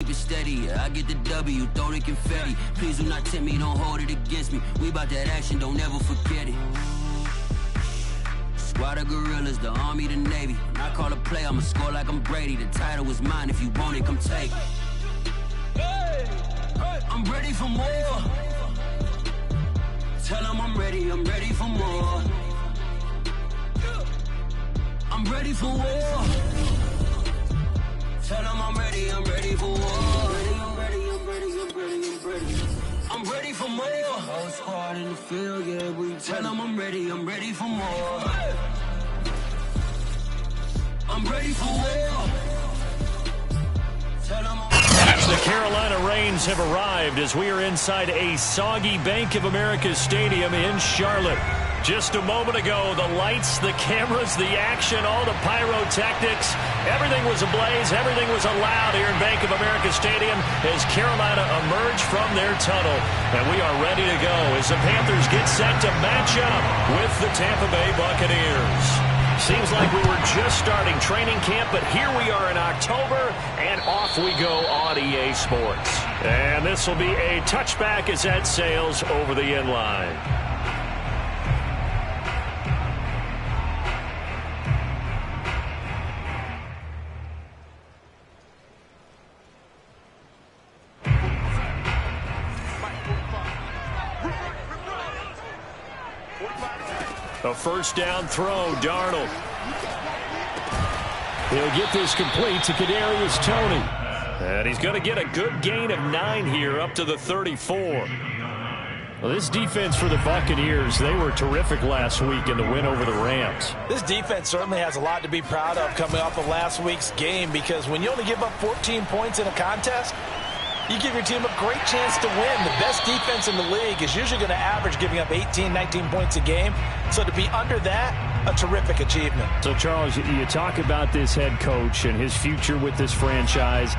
keep it steady. Yeah, I get the W, throw the confetti. Please do not tempt me, don't hold it against me. We bout that action, don't ever forget it. Squad of gorillas, the army, the navy. When I call a play, I'ma score like I'm Brady. The title is mine, if you want it, come take it. I'm ready for more. Tell them I'm ready for more. I'm ready for war. Tell them I'm ready for war. I'm ready for more. Whole squad in the field, yeah, we tell them I'm ready for more. I'm ready for war. Tell them the Carolina Rains have arrived as we are inside a soggy Bank of America Stadium in Charlotte. Just a moment ago, the lights, the cameras, the action, all the pyrotechnics, everything was ablaze, everything was allowed here in Bank of America Stadium as Carolina emerged from their tunnel. And we are ready to go as the Panthers get set to match up with the Tampa Bay Buccaneers. Seems like we were just starting training camp, but here we are in October, and off we go on EA Sports. And this will be a touchback as that sails over the end line. A first down throw, Darnold. He'll get this complete to Kadarius Toney. And he's going to get a good gain of 9 here up to the 34. Well, this defense for the Buccaneers, they were terrific last week in the win over the Rams. This defense certainly has a lot to be proud of coming off of last week's game, because when you only give up 14 points in a contest, you give your team a great chance to win. The best defense in the league is usually going to average giving up 18, 19 points a game. So to be under that, a terrific achievement. So, Charles, you talk about this head coach and his future with this franchise.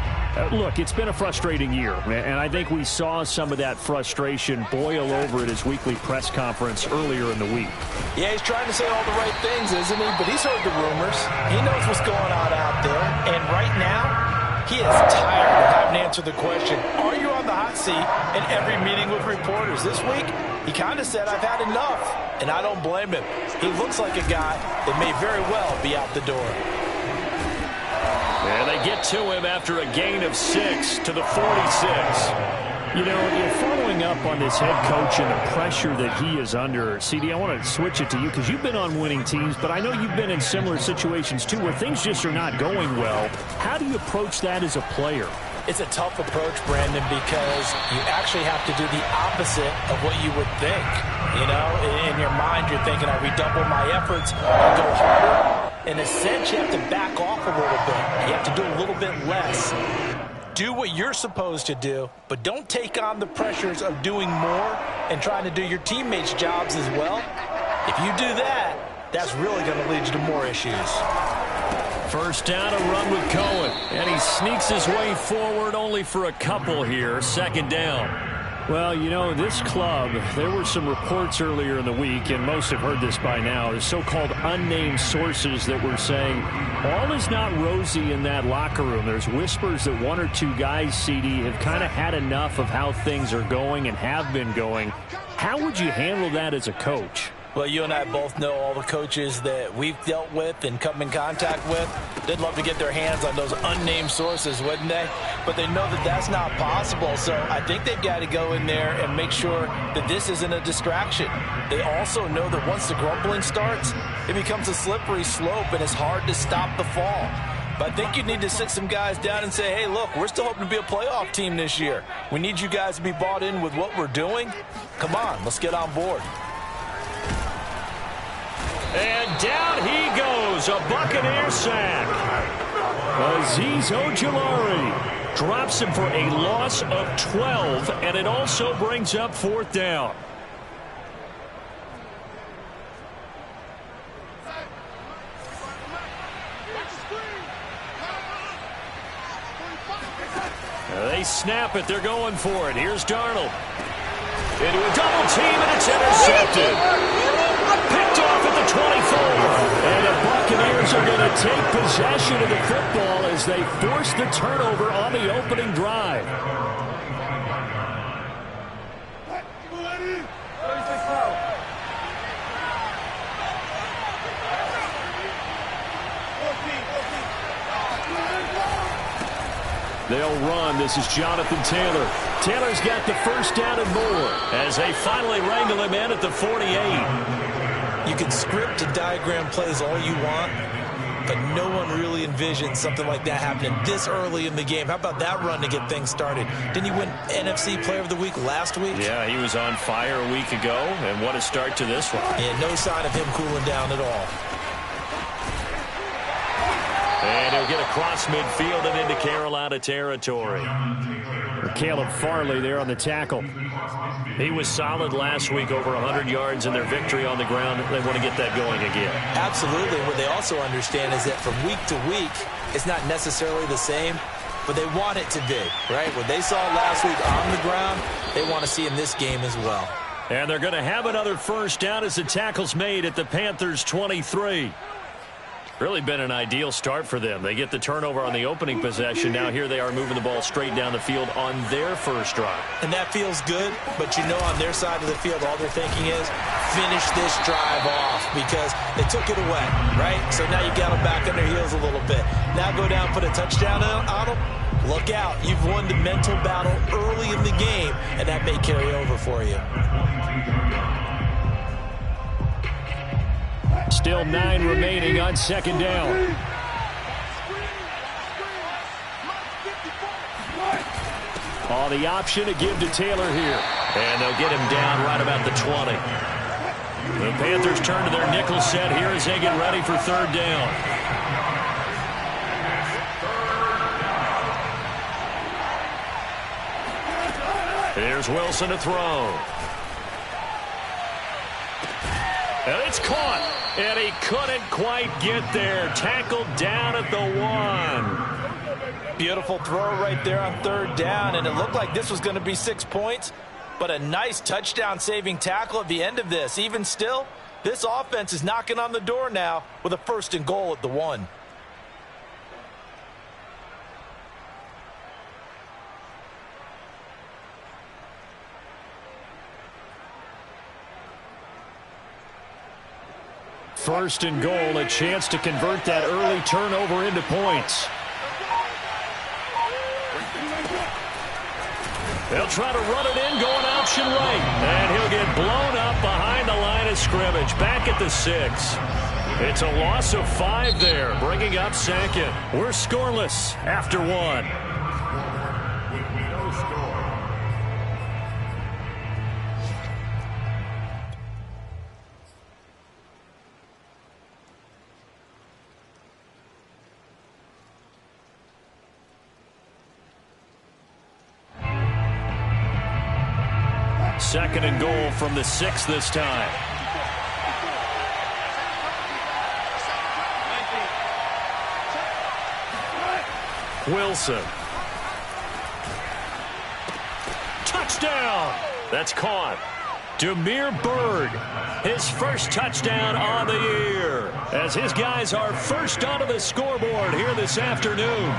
Look, it's been a frustrating year, and I think we saw some of that frustration boil over at his weekly press conference earlier in the week. Yeah, he's trying to say all the right things, isn't he? But he's heard the rumors. He knows what's going on out there. And right now, he is tired of having to answer the question, are you on the hot seat in every meeting with reporters? This week, he kind of said, I've had enough, and I don't blame him. He looks like a guy that may very well be out the door. And they get to him after a gain of 6 to the 46. You know, following up on this head coach and the pressure that he is under, CD, I want to switch it to you because you've been on winning teams, but I know you've been in similar situations too where things just are not going well. How do you approach that as a player? It's a tough approach, Brandon, because you actually have to do the opposite of what you would think. You know, in your mind, you're thinking, I redouble my efforts, I go harder. In a sense, you have to back off a little bit. You have to do a little bit less. Do what you're supposed to do, but don't take on the pressures of doing more and trying to do your teammates' jobs as well. If you do that, that's really going to lead you to more issues. First down, a run with Cohen, and he sneaks his way forward only for a couple here. Second down. Well, you know, this club, there were some reports earlier in the week, and most have heard this by now, the so-called unnamed sources that were saying all is not rosy in that locker room. There's whispers that 1 or 2 guys, CD, have kind of had enough of how things are going and have been going. How would you handle that as a coach? Well, you and I both know all the coaches that we've dealt with and come in contact with. They'd love to get their hands on those unnamed sources, wouldn't they? But they know that that's not possible. So I think they've got to go in there and make sure that this isn't a distraction. They also know that once the grumbling starts, it becomes a slippery slope and it's hard to stop the fall. But I think you need to sit some guys down and say, hey, look, we're still hoping to be a playoff team this year. We need you guys to be bought in with what we're doing. Come on, let's get on board. And down he goes, a Buccaneer sack. Azeez Ojulari drops him for a loss of 12, and it also brings up 4th down. They snap it, they're going for it. Here's Darnold. Into a double team, and it's intercepted. Picked off at the 24. And the Buccaneers Panthers are going to take possession of the football as they force the turnover on the opening drive. They'll run. This is Jonathan Taylor. Taylor's got the first down and more as they finally wrangle him in at the 48. You can script and diagram plays all you want, but no one really envisioned something like that happening this early in the game. How about that run to get things started? Didn't he win NFC Player of the Week last week? Yeah, he was on fire a week ago, and what a start to this one. Yeah, no sign of him cooling down at all. And he'll get across midfield and into Carolina territory. Caleb Farley there on the tackle. He was solid last week, over 100 yards in their victory on the ground. They want to get that going again. Absolutely. What they also understand is that from week to week, it's not necessarily the same, but they want it to be, right? What they saw last week on the ground, they want to see in this game as well. And they're going to have another first down as the tackle's made at the Panthers' 23. Really been an ideal start for them. They get the turnover on the opening possession. Now here they are moving the ball straight down the field on their first drive. And that feels good, but you know on their side of the field all they're thinking is finish this drive off because they took it away, right? So now you got them back on their heels a little bit. Now go down, put a touchdown on them. Look out. You've won the mental battle early in the game, and that may carry over for you. Still 9 remaining on second down. Oh, the option to give to Taylor here. And they'll get him down right about the 20. The Panthers turn to their nickel set here as they get ready for third down. Here's Wilson to throw. And it's caught. And he couldn't quite get there. Tackled down at the 1. Beautiful throw right there on third down, and it looked like this was going to be 6 points, but a nice touchdown-saving tackle at the end of this. Even still, this offense is knocking on the door now with a first and goal at the 1. First and goal, a chance to convert that early turnover into points. They'll try to run it in, going option right. And he'll get blown up behind the line of scrimmage, back at the 6. It's a loss of 5 there, bringing up second. We're scoreless after 1. Second and goal from the 6 this time. Wilson. Touchdown. That's caught. Demir Bird, his first touchdown on the year, as his guys are first onto the scoreboard here this afternoon.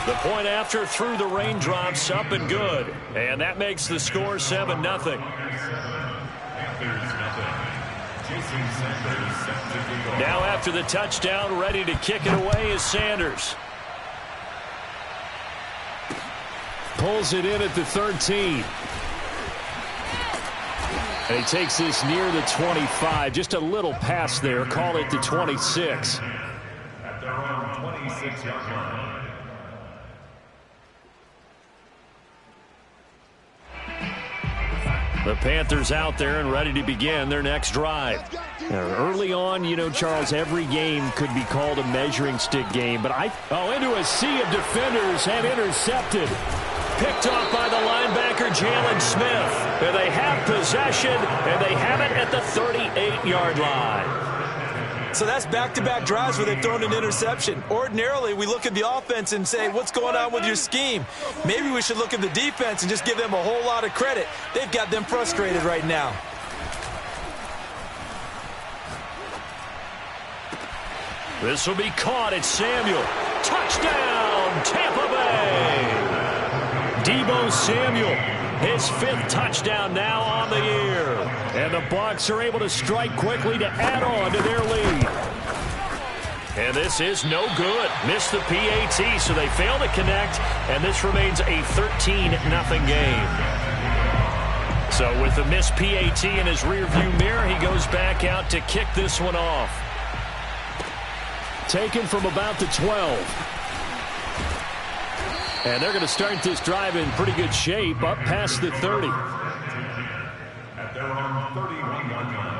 The point after through the raindrops, up and good. And that makes the score 7-0. Now after the touchdown, ready to kick it away is Sanders. Pulls it in at the 13. And he takes this near the 25. Just a little pass there. Call it the 26. At their own 26-yard line. The Panthers out there and ready to begin their next drive. Now, early on, you know, Charles, every game could be called a measuring stick game, but into a sea of defenders and intercepted. Picked off by the linebacker, Jalen Smith. And they have possession, and they have it at the 38-yard line. So that's back-to-back drives where they've thrown an interception. Ordinarily, we look at the offense and say, what's going on with your scheme? Maybe we should look at the defense and just give them a whole lot of credit. They've got them frustrated right now. This will be caught. It's Samuel. Touchdown, Tampa Bay. Deebo Samuel, his 5th touchdown now on the year. And the Bucs are able to strike quickly to add on to their lead. And this is no good. Missed the PAT, so they fail to connect, and this remains a 13-0 game. So with the missed PAT in his rearview mirror, he goes back out to kick this one off. Taken from about the 12. And they're going to start this drive in pretty good shape, up past the 30. At their own 31-yard line.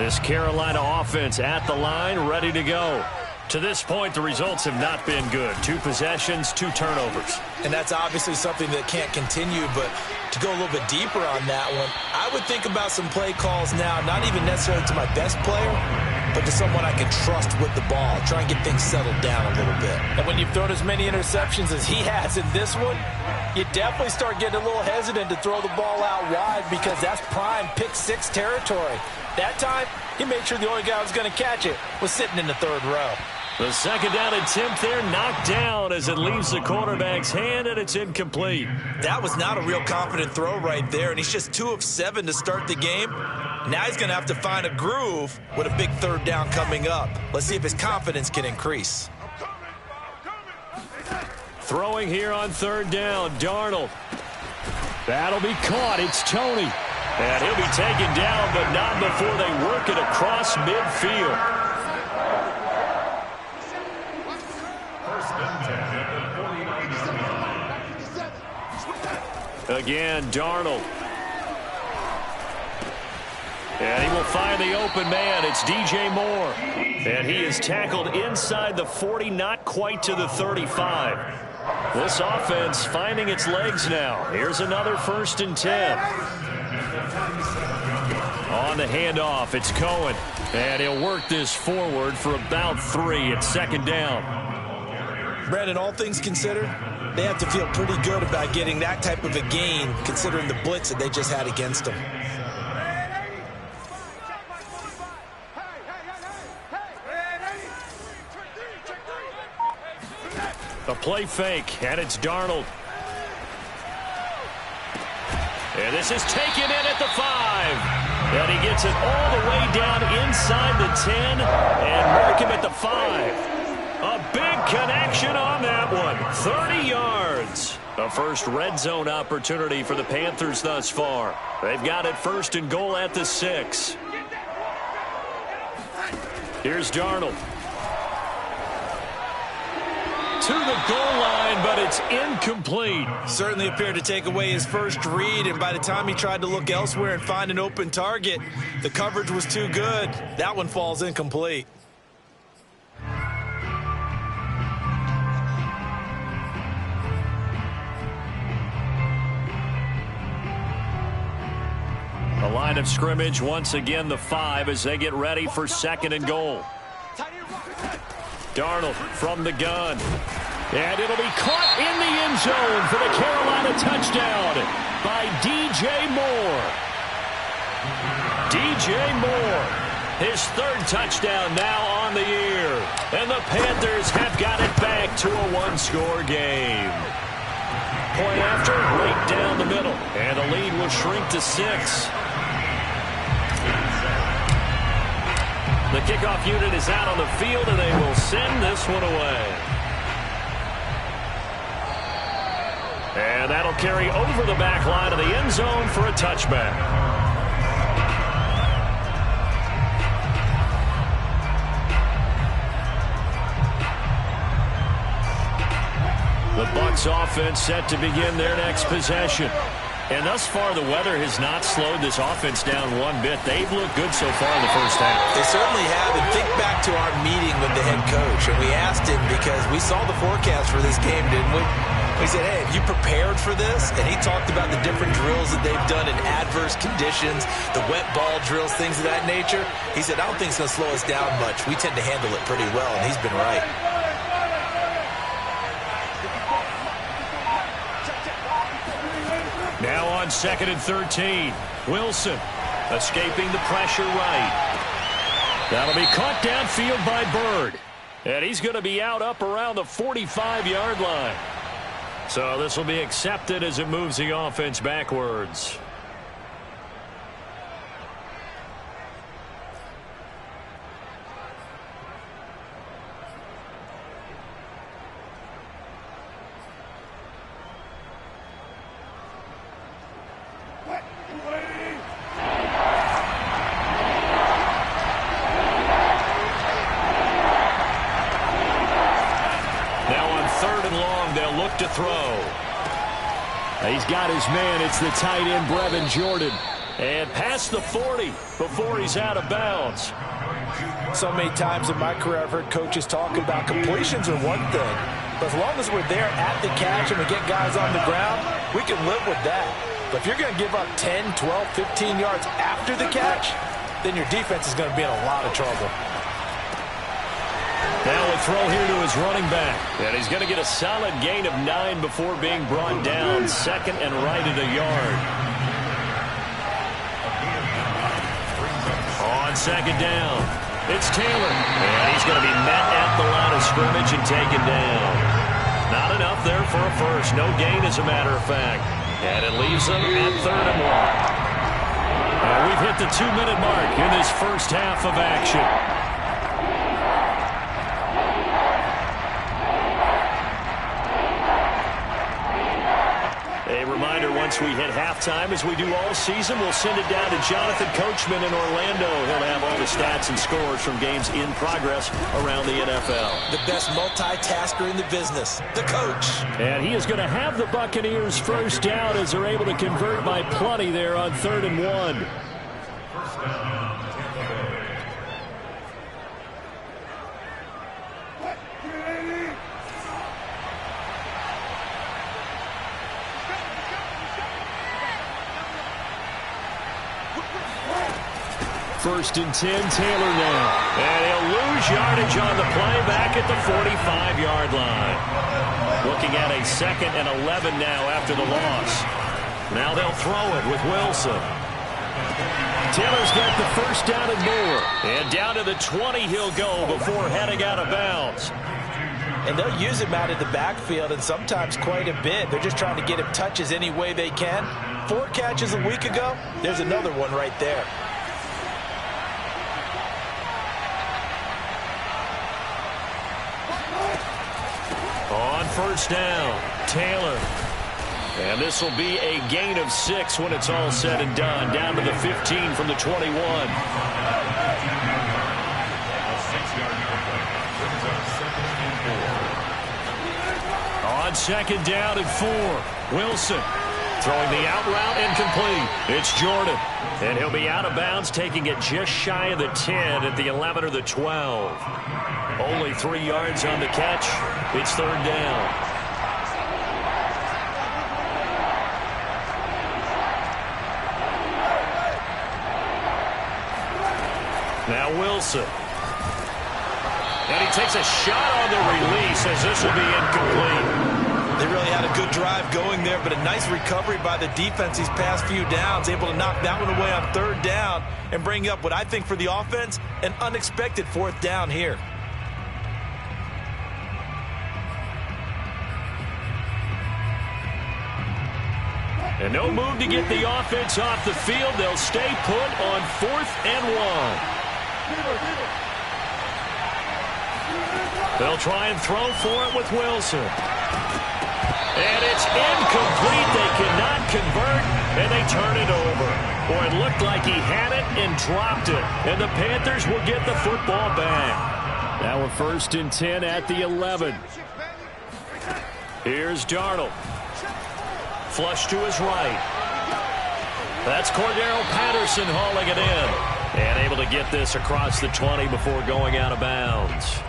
This Carolina offense at the line, ready to go. To this point, the results have not been good. 2 possessions, 2 turnovers. And that's obviously something that can't continue, but to go a little bit deeper on that one, I would think about some play calls now, not even necessarily to my best player, but to someone I can trust with the ball. Try and get things settled down a little bit. And when you've thrown as many interceptions as he has in this one, you definitely start getting a little hesitant to throw the ball out wide because that's prime pick-6 territory. That time, he made sure the only guy who was going to catch it was sitting in the 3rd row. The 2nd down attempt there knocked down as it leaves the quarterback's hand, and it's incomplete. That was not a real confident throw right there, and he's just 2 of 7 to start the game. Now he's going to have to find a groove with a big 3rd down coming up. Let's see if his confidence can increase. Throwing here on 3rd down, Darnold. That'll be caught. It's Tony. And he'll be taken down, but not before they work it across midfield. Again, Darnold. And he will find the open man. It's DJ Moore. And he is tackled inside the 40, not quite to the 35. This offense finding its legs now. Here's another 1st and 10. On the handoff, it's Cohen. And he'll work this forward for about 3 at 2nd down. Brandon, all things considered, they have to feel pretty good about getting that type of a gain considering the blitz that they just had against them. A play fake, and it's Darnold. And this is taken in at the 5. And he gets it all the way down inside the 10 and mark him at the 5. A big connection on that one. 30 yards. A first red zone opportunity for the Panthers thus far. They've got it 1st and goal at the 6. Here's Darnold. To the goal line, but it's incomplete. Certainly appeared to take away his first read, and by the time he tried to look elsewhere and find an open target, the coverage was too good. That one falls incomplete. The line of scrimmage, once again the 5 as they get ready for 2nd and goal. Darnold from the gun. And it'll be caught in the end zone for the Carolina touchdown by DJ Moore. DJ Moore, his 3rd touchdown now on the year. And the Panthers have got it back to a 1-score game. Point after, right down the middle. And the lead will shrink to 6. The kickoff unit is out on the field, and they will send this one away. And that'll carry over the back line of the end zone for a touchback. The Bucs offense set to begin their next possession. And thus far, the weather has not slowed this offense down one bit. They've looked good so far in the first half. They certainly have. And think back to our meeting with the head coach. And we asked him because we saw the forecast for this game, didn't we? We said, hey, have you prepared for this? And he talked about the different drills that they've done in adverse conditions, the wet ball drills, things of that nature. He said, I don't think it's going to slow us down much. We tend to handle it pretty well, and he's been right. Now on 2nd and 13. Wilson escaping the pressure right. That'll be caught downfield by Bird. And he's going to be out up around the 45-yard line. So this will be accepted as it moves the offense backwards. To throw. He's got his man. It's the tight end, Brevin Jordan. And past the 40 before he's out of bounds. So many times in my career I've heard coaches talk about completions are one thing. But as long as we're there at the catch and we get guys on the ground, we can live with that. But if you're going to give up 10, 12, 15 yards after the catch, then your defense is going to be in a lot of trouble. Now a throw here to his running back. And he's going to get a solid gain of 9 before being brought down. 2nd and right at a yard. On 2nd down, it's Taylor. And he's going to be met at the line of scrimmage and taken down. Not enough there for a first. No gain, as a matter of fact. And it leaves them at 3rd and 1. And we've hit the 2-minute mark in this first half of action. A reminder, once we hit halftime, as we do all season, we'll send it down to Jonathan Coachman in Orlando. He'll have all the stats and scores from games in progress around the NFL. The best multitasker in the business, the coach. And he is going to have the Buccaneers first down as they're able to convert by plenty there on 3rd and 1. First and 10, Taylor now. And he'll lose yardage on the play back at the 45-yard line. Looking at a 2nd and 11 now after the loss. Now they'll throw it with Wilson. Taylor's got the first down and more. And down to the 20 he'll go before heading out of bounds. And they'll use him out of the backfield, and sometimes quite a bit. They're just trying to get him touches any way they can. 4 catches a week ago. There's another one right there. On first down, Taylor. And this will be a gain of 6 when it's all said and done. Down to the 15 from the 21. On 2nd down and 4, Wilson throwing the out route incomplete. It's Jordan. And he'll be out of bounds, taking it just shy of the 10 at the 11 or the 12. Only 3 yards on the catch. It's 3rd down. Now Wilson. And he takes a shot on the release as this will be incomplete. They really had a good drive going there, but a nice recovery by the defense these past few downs, able to knock that one away on 3rd down and bring up what I think for the offense, an unexpected 4th down here. And no move to get the offense off the field. They'll stay put on 4th and 1. They'll try and throw for it with Wilson. And it's incomplete. They cannot convert, and they turn it over. Boy, it looked like he had it and dropped it. And the Panthers will get the football back. Now a 1st and 10 at the 11. Here's Darnold. Flush to his right. That's Cordero Patterson hauling it in. And able to get this across the 20 before going out of bounds.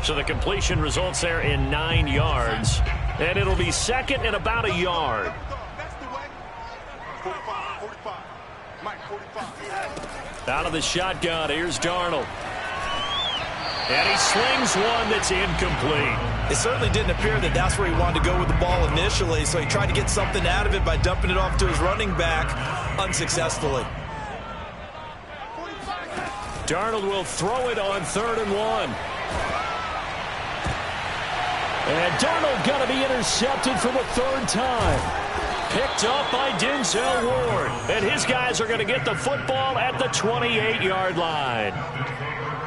So the completion results there in 9 yards. And it'll be 2nd and about a yard. Out of the shotgun, here's Darnold. And he slings one that's incomplete. It certainly didn't appear that that's where he wanted to go with the ball initially, so he tried to get something out of it by dumping it off to his running back unsuccessfully. Darnold will throw it on 3rd and 1. And Darnold going to be intercepted for the 3rd time. Picked up by Denzel Ward. And his guys are going to get the football at the 28-yard line.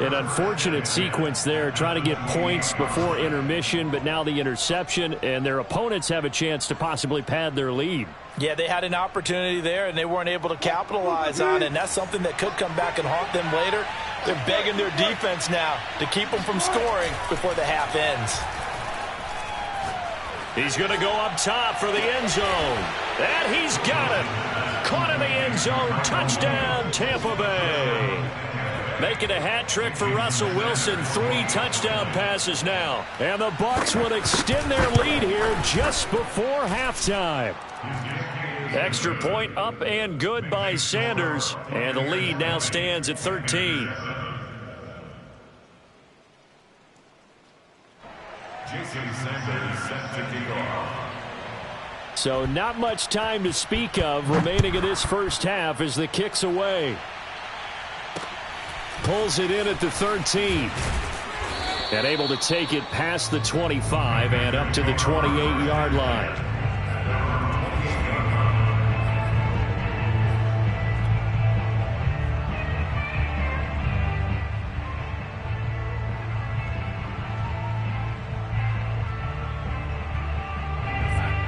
An unfortunate sequence there, trying to get points before intermission, but now the interception, and their opponents have a chance to possibly pad their lead. Yeah, they had an opportunity there, and they weren't able to capitalize on it, and that's something that could come back and haunt them later. They're begging their defense now to keep them from scoring before the half ends. He's going to go up top for the end zone. And he's got it. Caught in the end zone. Touchdown, Tampa Bay. Making a hat trick for Russell Wilson. 3 touchdown passes now. And the Bucs will extend their lead here just before halftime. Extra point up and good by Sanders. And the lead now stands at 13. So not much time to speak of remaining in this first half as the kick's away. Pulls it in at the 13. And able to take it past the 25 and up to the 28-yard line.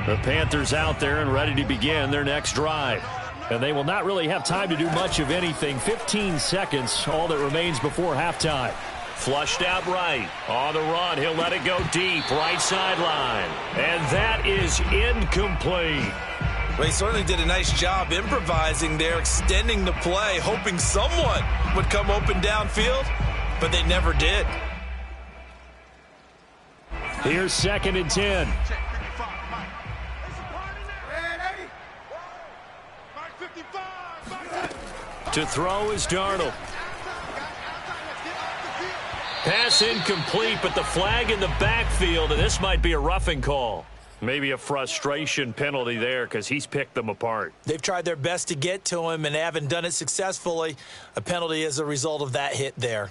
The Panthers out there and ready to begin their next drive. And they will not really have time to do much of anything. 15 seconds, all that remains before halftime. Flushed out right. On the run, he'll let it go deep. Right sideline. And that is incomplete. Well, he certainly did a nice job improvising there, extending the play, hoping someone would come open downfield, but they never did. Here's 2nd and 10. To throw is Darnold. Pass incomplete, but the flag in the backfield, and this might be a roughing call. Maybe a frustration penalty there because he's picked them apart. They've tried their best to get to him and haven't done it successfully. A penalty as a result of that hit there.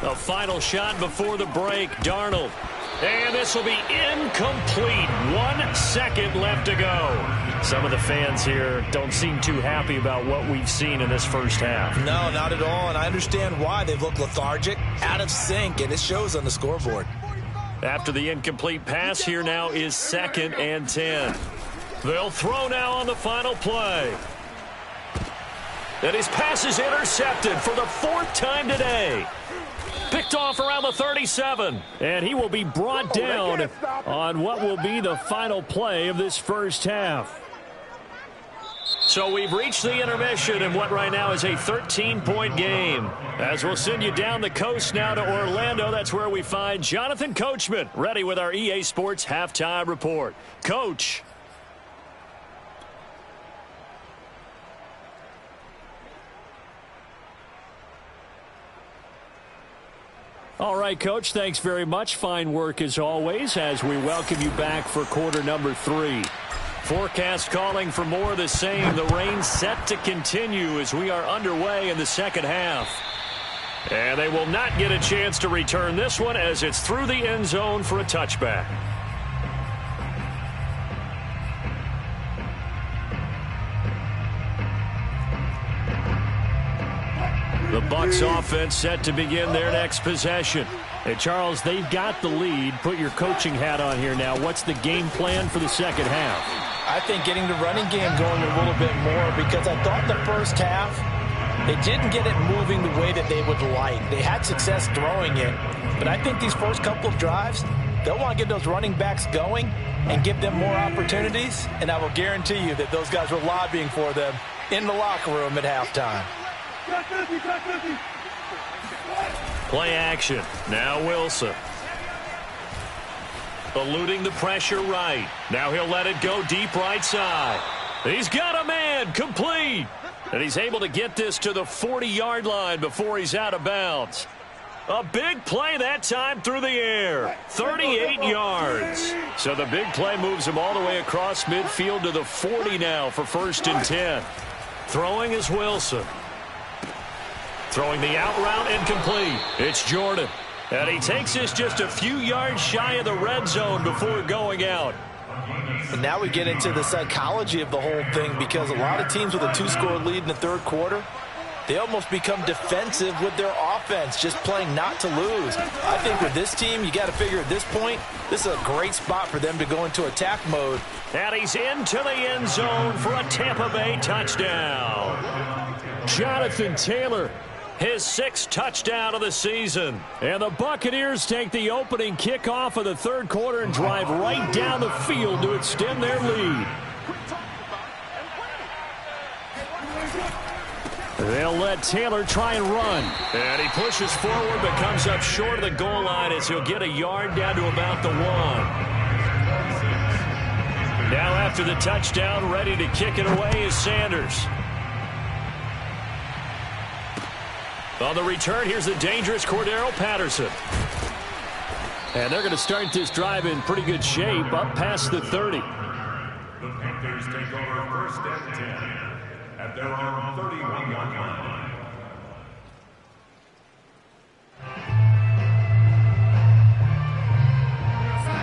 A final shot before the break, Darnold. And this will be incomplete. 1 second left to go. Some of the fans here don't seem too happy about what we've seen in this first half. No, not at all, and I understand why. They've looked lethargic, out of sync, and it shows on the scoreboard. After the incomplete pass, here now is 2nd and 10. They'll throw now on the final play. And his pass is intercepted for the 4th time today. Picked off around the 37, and he will be brought down on what will be the final play of this first half. So we've reached the intermission in what right now is a 13-point game. As we'll send you down the coast now to Orlando, that's where we find Jonathan Coachman, ready with our EA Sports Halftime Report. Coach. All right, Coach, thanks very much. Fine work as always as we welcome you back for quarter number 3. Forecast calling for more of the same. The rain set to continue as we are underway in the second half. And they will not get a chance to return this one as it's through the end zone for a touchback. The Bucs offense set to begin their next possession. Hey, Charles, they've got the lead. Put your coaching hat on here now. What's the game plan for the second half? I think getting the running game going a little bit more because I thought the first half, they didn't get it moving the way that they would like. They had success throwing it, but I think these first couple of drives, they'll want to get those running backs going and give them more opportunities, and I will guarantee you that those guys were lobbying for them in the locker room at halftime. Play action. Now Wilson. Eluding the pressure right. Now he'll let it go deep right side. He's got a man, complete. And he's able to get this to the 40-yard line before he's out of bounds. A big play that time through the air. 38 yards. So the big play moves him all the way across midfield to the 40 now for 1st and 10. Throwing is Wilson. Throwing the out route incomplete. It's Jordan. And he takes this just a few yards shy of the red zone before going out. And now we get into the psychology of the whole thing, because a lot of teams with a 2-score lead in the third quarter, they almost become defensive with their offense, just playing not to lose. I think with this team, you got to figure at this point, this is a great spot for them to go into attack mode. And he's into the end zone for a Tampa Bay touchdown. Jonathan Taylor, his 6th touchdown of the season. And the Buccaneers take the opening kickoff of the third quarter and drive right down the field to extend their lead. They'll let Taylor try and run. And he pushes forward but comes up short of the goal line as he'll get a yard down to about the 1. Now after the touchdown, ready to kick it away is Sanders. On the return, here's the dangerous Cordero Patterson. And they're going to start this drive in pretty good shape, up past the 30. The Panthers take over 1st and 10 at their own 31-yard line.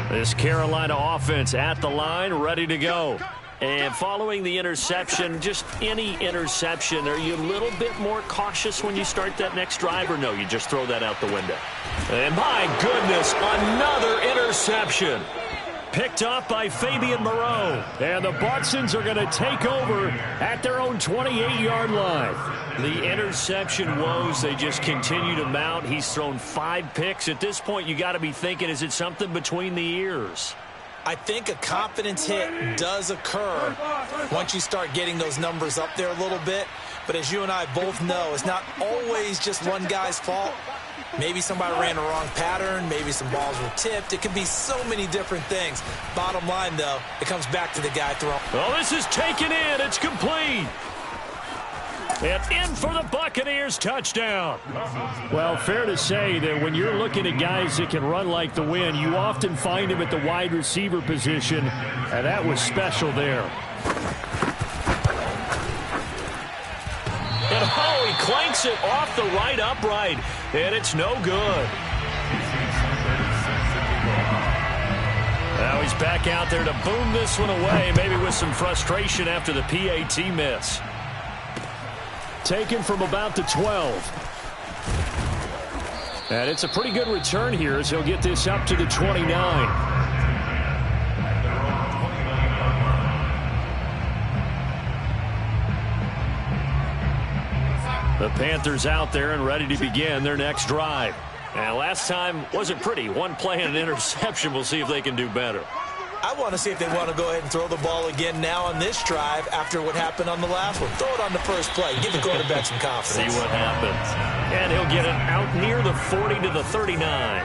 This Carolina offense at the line, ready to go. And following the interception, just any interception, are you a little bit more cautious when you start that next drive, or no, you just throw that out the window? And my goodness, another interception. Picked up by Fabian Moreau. And the Bucsons are going to take over at their own 28-yard line. The interception woes, they just continue to mount. He's thrown 5 picks. At this point, you got to be thinking, is it something between the ears? I think a confidence hit does occur once you start getting those numbers up there a little bit. But as you and I both know, it's not always just one guy's fault. Maybe somebody ran the wrong pattern. Maybe some balls were tipped. It can be so many different things. Bottom line, though, it comes back to the guy throwing. Oh, this is taken in. It's complete. And in for the Buccaneers touchdown. Well, fair to say that when you're looking at guys that can run like the wind, you often find him at the wide receiver position, and that was special there. And oh, he clanks it off the right upright, and it's no good. Now he's back out there to boom this one away, maybe with some frustration after the PAT miss. Taken from about the 12. And it's a pretty good return here as he'll get this up to the 29. The Panthers out there and ready to begin their next drive. And last time wasn't pretty. One play and an interception. We'll see if they can do better. I want to see if they want to go ahead and throw the ball again now on this drive after what happened on the last one. Throw it on the first play. Give the quarterback some confidence. See what happens. And he'll get it out near the 40 to the 39.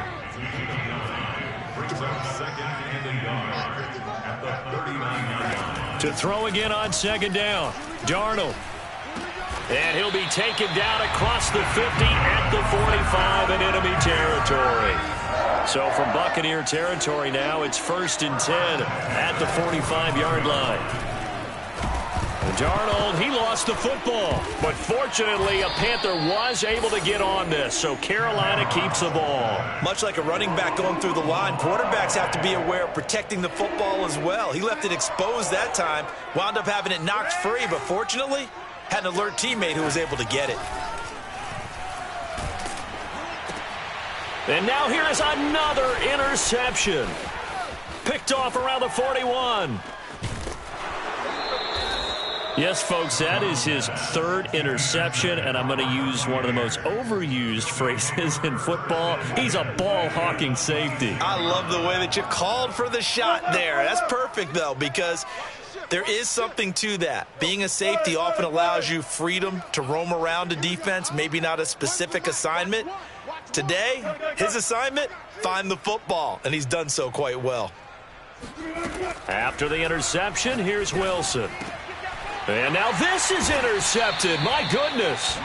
To throw again on 2nd down. Darnold. And he'll be taken down across the 50 at the 45 in enemy territory. So from Buccaneer territory now, it's 1st and 10 at the 45-yard line. Darnold, he lost the football. But fortunately, a Panther was able to get on this, so Carolina keeps the ball. Much like a running back going through the line, quarterbacks have to be aware of protecting the football as well. He left it exposed that time, wound up having it knocked free, but fortunately, had an alert teammate who was able to get it. And now here is another interception. Picked off around the 41. Yes, folks, that is his 3rd interception, and I'm going to use one of the most overused phrases in football. He's a ball-hawking safety. I love the way that you called for the shot there. That's perfect, though, because there is something to that. Being a safety often allows you freedom to roam around a defense, maybe not a specific assignment. Today, his assignment, find the football, and he's done so quite well. After the interception, here's Wilson. And now this is intercepted. My goodness.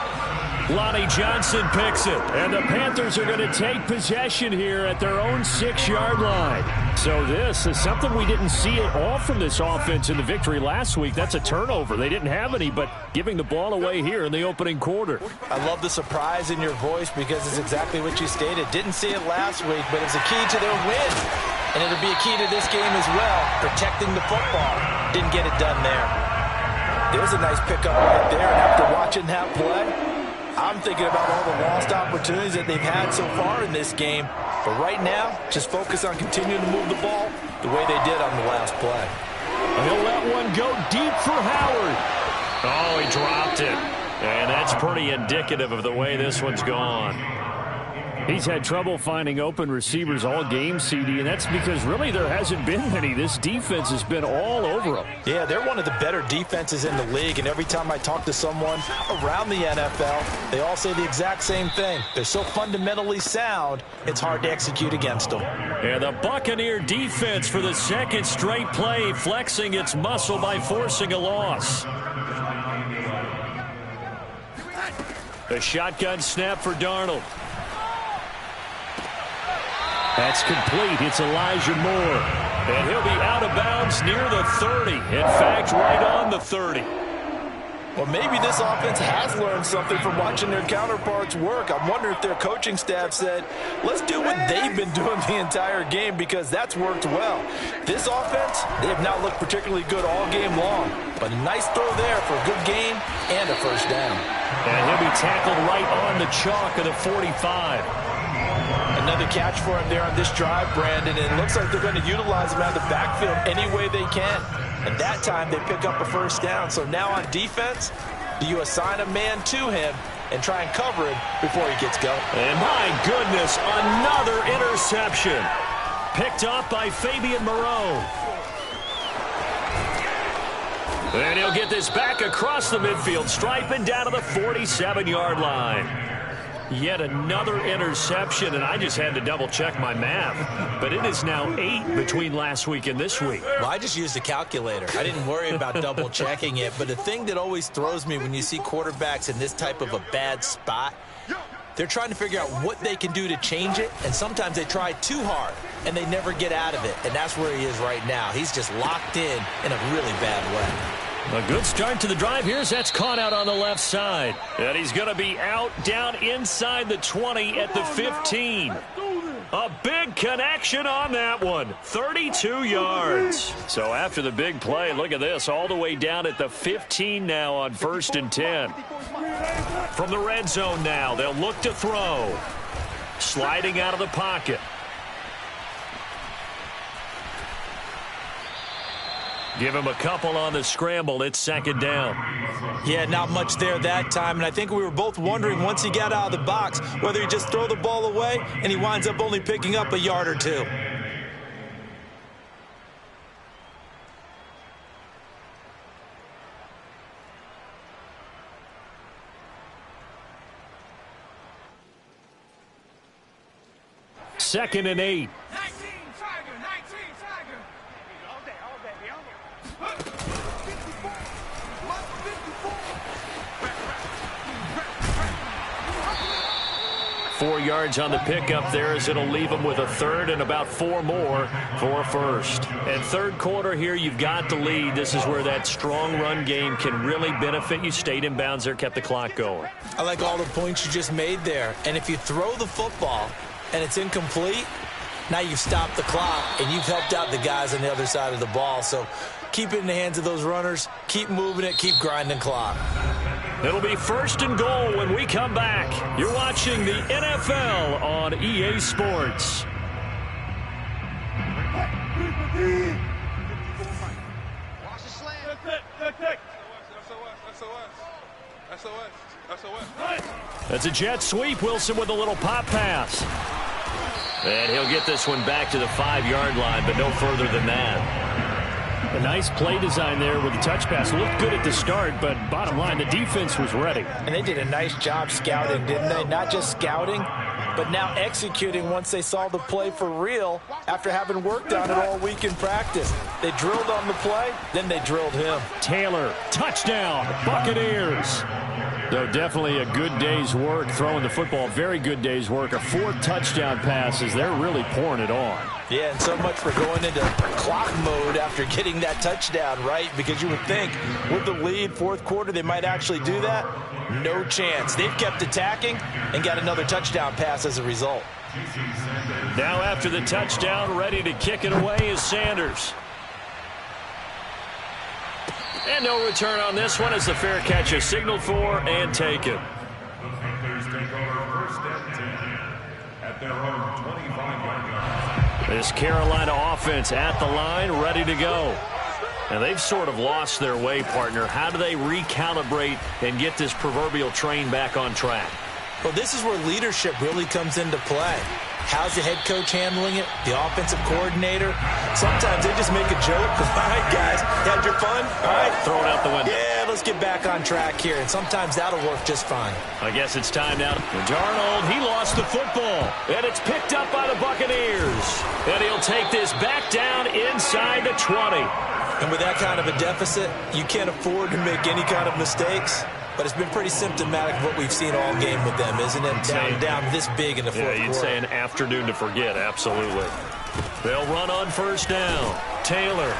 Lonnie Johnson picks it. And the Panthers are going to take possession here at their own 6-yard line. So this is something we didn't see at all from this offense in the victory last week. That's a turnover. They didn't have any, but giving the ball away here in the opening quarter. I love the surprise in your voice because it's exactly what you stated. Didn't see it last week, but it's a key to their win. And it'll be a key to this game as well, protecting the football. Didn't get it done there. There's a nice pickup right there, and after watching that play, I'm thinking about all the lost opportunities that they've had so far in this game. But right now, just focus on continuing to move the ball the way they did on the last play. He'll let one go deep for Howard. Oh, he dropped it. And that's pretty indicative of the way this one's gone. He's had trouble finding open receivers all game, CD, and that's because really there hasn't been any. This defense has been all over them. Yeah, they're one of the better defenses in the league, and every time I talk to someone around the NFL, they all say the exact same thing. They're so fundamentally sound, it's hard to execute against them. And the Buccaneer defense for the second straight play, flexing its muscle by forcing a loss. The shotgun snap for Darnold. That's complete. It's Elijah Moore. And he'll be out of bounds near the 30. In fact, right on the 30. Well, maybe this offense has learned something from watching their counterparts work. I'm wondering if their coaching staff said, let's do what they've been doing the entire game because that's worked well. This offense, they have not looked particularly good all game long. But a nice throw there for a good gain and a first down. And he'll be tackled right on the chalk of the 45. Another catch for him there on this drive, Brandon, and it looks like they're going to utilize him out of the backfield any way they can. And that time they pick up a first down. So now on defense, do you assign a man to him and try and cover him before he gets going? And my goodness, another interception. Picked up by Fabian Moreau. And he'll get this back across the midfield stripe and down to the 47-yard line. Yet another interception, and I just had to double-check my math. But it is now 8 between last week and this week. Well, I just used a calculator. I didn't worry about double-checking it. But the thing that always throws me when you see quarterbacks in this type of a bad spot, they're trying to figure out what they can do to change it, and sometimes they try too hard, and they never get out of it. And that's where he is right now. He's just locked in a really bad way. A good start to the drive. Here's that's caught out on the left side. And he's going to be out down inside the 20 at the 15. A big connection on that one. 32 yards. So after the big play, look at this. All the way down at the 15 now on 1st and 10. From the red zone now, they'll look to throw. Sliding out of the pocket. Give him a couple on the scramble. It's 2nd down. Yeah, not much there that time. And I think we were both wondering once he got out of the box whether he just throw the ball away and he winds up only picking up a yard or two. Second and 8. 4 yards on the pickup there as it'll leave them with a third and about 4 more for a first. And third quarter here, you've got the lead. This is where that strong run game can really benefit you. Stayed in bounds there, kept the clock going. I like all the points you just made there. And if you throw the football and it's incomplete, now you've stopped the clock and you've helped out the guys on the other side of the ball. So keep it in the hands of those runners. Keep moving it. Keep grinding clock. It'll be 1st and goal when we come back. You're watching the NFL on EA Sports. That's a jet sweep. Wilson with a little pop pass. And he'll get this one back to the 5-yard line, but no further than that. A nice play design there with the touch pass. Looked good at the start, but bottom line, the defense was ready. And they did a nice job scouting, didn't they? Not just scouting, but now executing once they saw the play for real after having worked on it all week in practice. They drilled on the play, then they drilled him. Taylor, touchdown, Buccaneers. So definitely a good day's work throwing the football. Very good day's work. A 4 touchdown passes. They're really pouring it on. Yeah, and so much for going into clock mode after getting that touchdown, right? Because you would think with the lead, fourth quarter, they might actually do that. No chance. They've kept attacking and got another touchdown pass as a result. Now after the touchdown, ready to kick it away is Sanders. And no return on this one as the fair catch is signaled for and taken. The Panthers take over first and 10 at their own 25-yard line. This Carolina offense at the line, ready to go. And they've sort of lost their way, partner. How do they recalibrate and get this proverbial train back on track? Well, this is where leadership really comes into play. How's the head coach handling it? The offensive coordinator? Sometimes they just make a joke. All right, guys, had your fun? All right. Throw it out the window. Yeah, let's get back on track here. And sometimes that'll work just fine. I guess it's time now. Darnold, he lost the football. And it's picked up by the Buccaneers. And he'll take this back down inside the 20. And with that kind of a deficit, you can't afford to make any kind of mistakes. But it's been pretty symptomatic of what we've seen all game with them, isn't it? Down this big in the fourth quarter. Yeah, you'd say an afternoon to forget, absolutely. They'll run on first down. Taylor.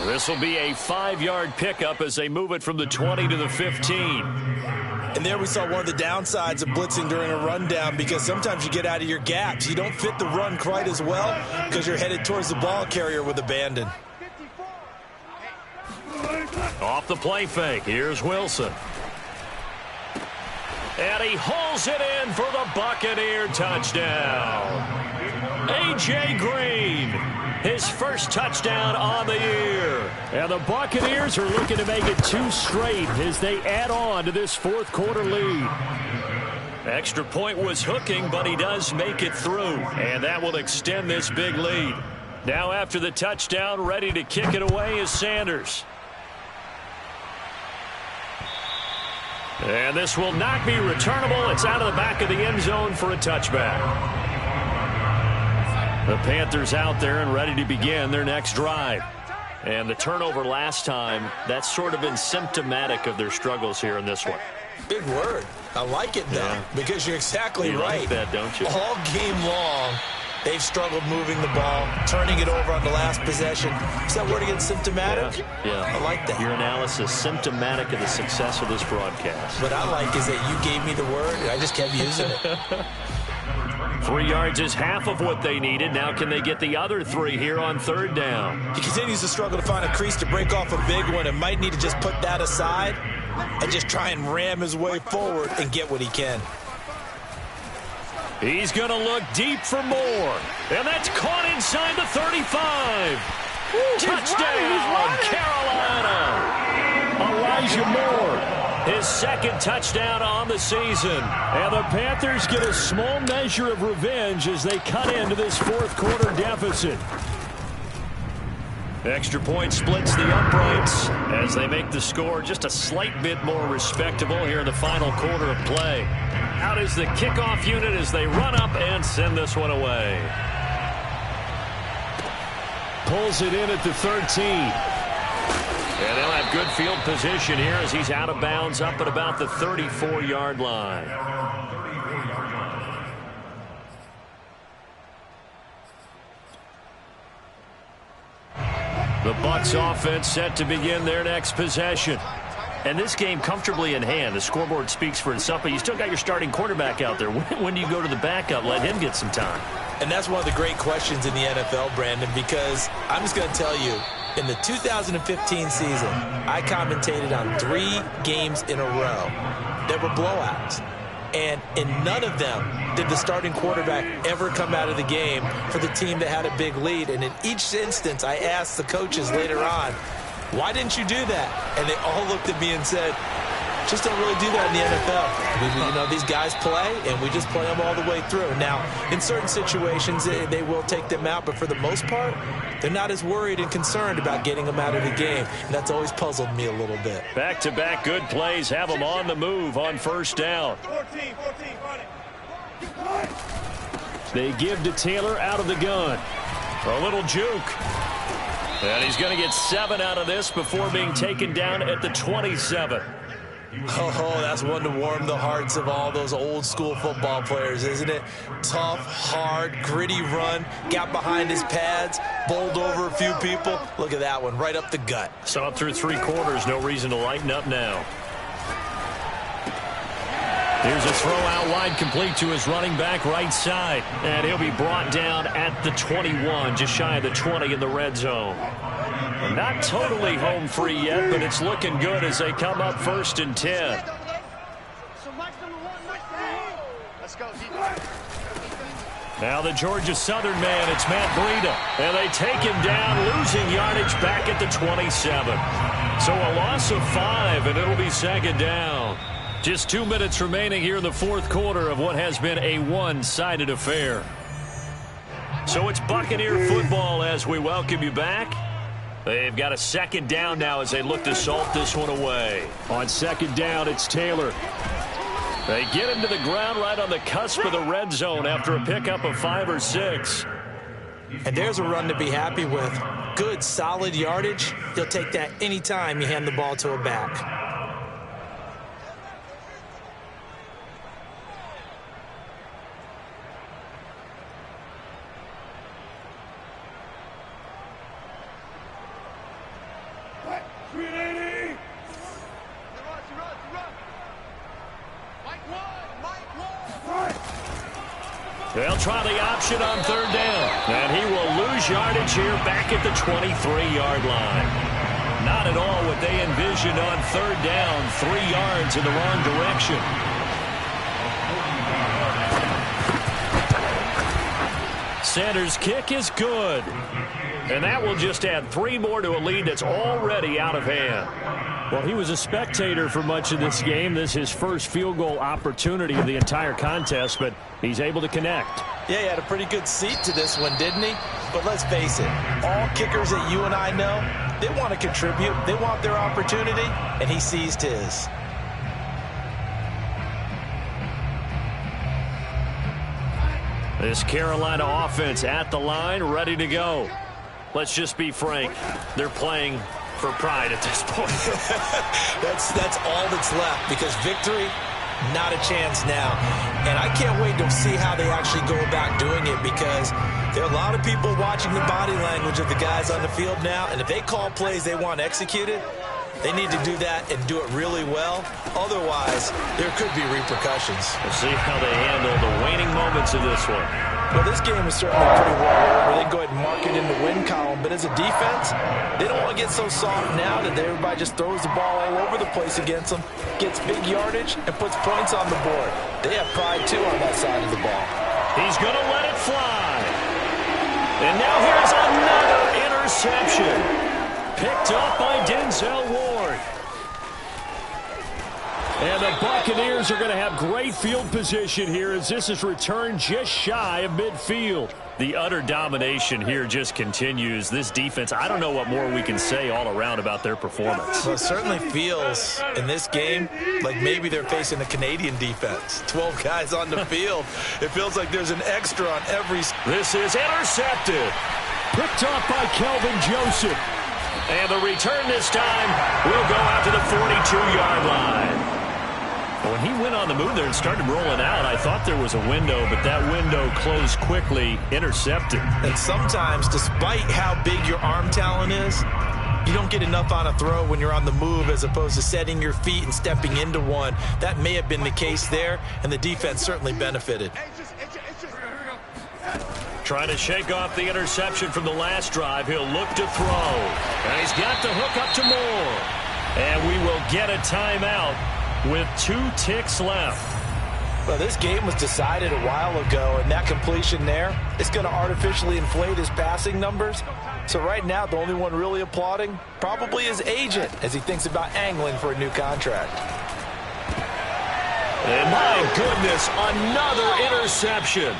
This will be a 5-yard pickup as they move it from the 20 to the 15. And there we saw one of the downsides of blitzing during a rundown because sometimes you get out of your gaps. You don't fit the run quite as well because you're headed towards the ball carrier with abandon. Off the play fake. Here's Wilson. And he hauls it in for the Buccaneer touchdown. A.J. Green, his first touchdown on the year. And the Buccaneers are looking to make it 2 straight as they add on to this fourth quarter lead. Extra point was hooking, but he does make it through. And that will extend this big lead. Now after the touchdown, ready to kick it away is Sanders. And this will not be returnable. It's out of the back of the end zone for a touchback. The Panthers out there and ready to begin their next drive. And the turnover last time, that's sort of been symptomatic of their struggles here in this one. Big word. I like it, though, because you're exactly right. You like that, don't you? All game long, they've struggled moving the ball, turning it over on the last possession. Is that word again, symptomatic? Yeah. I like that. Your analysis, symptomatic of the success of this broadcast. What I like is that you gave me the word, and I just kept using it. 3 yards is half of what they needed. Now can they get the other 3 here on third down? He continues to struggle to find a crease to break off a big one and might need to just put that aside and just try and ram his way forward and get what he can. He's going to look deep for more. And that's caught inside the 35. Touchdown, Carolina. Elijah Moore. His second touchdown on the season. And the Panthers get a small measure of revenge as they cut into this fourth quarter deficit. Extra point splits the uprights as they make the score just a slight bit more respectable here in the final quarter of play. Out is the kickoff unit as they run up and send this one away. Pulls it in at the 13. And they'll have good field position here as he's out of bounds up at about the 34-yard line. The Bucs offense set to begin their next possession. And this game comfortably in hand. The scoreboard speaks for itself, but you still got your starting quarterback out there. When do you go to the backup? Let him get some time. And that's one of the great questions in the NFL, Brandon, because I'm just going to tell you, in the 2015 season, I commentated on 3 games in a row that were blowouts. And in none of them did the starting quarterback ever come out of the game for the team that had a big lead. And in each instance, I asked the coaches later on, why didn't you do that? And they all looked at me and said, just don't really do that in the NFL. These guys play, and we just play them all the way through. Now, in certain situations, they will take them out, but for the most part, they're not as worried and concerned about getting them out of the game. And that's always puzzled me a little bit. Back-to-back good plays have them on the move on first down. They give to Taylor out of the gun. A little juke. And he's going to get 7 out of this before being taken down at the 27. Oh, that's one to warm the hearts of all those old school football players, isn't it? Tough, hard, gritty run, got behind his pads, bowled over a few people. Look at that one, right up the gut. Saw it through 3 quarters, no reason to lighten up now. Here's a throw out wide, complete to his running back right side. And he'll be brought down at the 21, just shy of the 20 in the red zone. Not totally home free yet, but it's looking good as they come up 1st and 10. Now the Georgia Southern man, it's Matt Breida. And they take him down, losing yardage back at the 27. So a loss of 5, and it'll be 2nd down. Just 2 minutes remaining here in the 4th quarter of what has been a one-sided affair. So it's Buccaneer football as we welcome you back. They've got a 2nd down now as they look to salt this one away. On 2nd down, it's Taylor. They get him to the ground right on the cusp of the red zone after a pickup of 5 or 6. And there's a run to be happy with. Good, solid yardage. He'll take that anytime you hand the ball to a back. They'll try the option on 3rd down. And he will lose yardage here back at the 23-yard line. Not at all what they envisioned on 3rd down. 3 yards in the wrong direction. Sanders' kick is good. And that will just add 3 more to a lead that's already out of hand. Well, he was a spectator for much of this game. This is his first field goal opportunity of the entire contest, but he's able to connect. Yeah, he had a pretty good seat to this one, didn't he? But let's face it, all kickers that you and I know, they want to contribute. They want their opportunity, and he seized his. This Carolina offense at the line, ready to go. Let's just be frank. They're playing for pride at this point. that's all that's left, because victory, not a chance now. And I can't wait to see how they actually go about doing it, because there are a lot of people watching the body language of the guys on the field now, and if they call plays they want executed, they need to do that and do it really well. Otherwise, there could be repercussions. We'll see how they handle the waning moments of this one. Well, this game is certainly pretty well over. They go ahead and mark it in the win column. But as a defense, they don't want to get so soft now that everybody just throws the ball all over the place against them, gets big yardage, and puts points on the board. They have pride, too, on that side of the ball. He's going to let it fly. And now here's another interception. Picked up by Denzel Ward. And the Buccaneers are going to have great field position here as this is returned just shy of midfield. The utter domination here just continues. This defense, I don't know what more we can say all around about their performance. Well, it certainly feels in this game like maybe they're facing a Canadian defense. 12 guys on the field. It feels like there's an extra on every... This is intercepted. Picked up by Kelvin Joseph. And the return this time will go out to the 42-yard line. When he went on the move there and started rolling out, I thought there was a window, but that window closed quickly, intercepted. And sometimes, despite how big your arm talent is, you don't get enough on a throw when you're on the move as opposed to setting your feet and stepping into one. That may have been the case there, and the defense certainly benefited. Trying to shake off the interception from the last drive. He'll look to throw. And he's got the hook up to Moore. And we will get a timeout with 2 ticks left. Well, this game was decided a while ago, and that completion there, it's going to artificially inflate his passing numbers. So right now, the only one really applauding probably his agent as he thinks about angling for a new contract. And my goodness, another interception.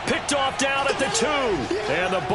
Picked off down at the 2. And the ball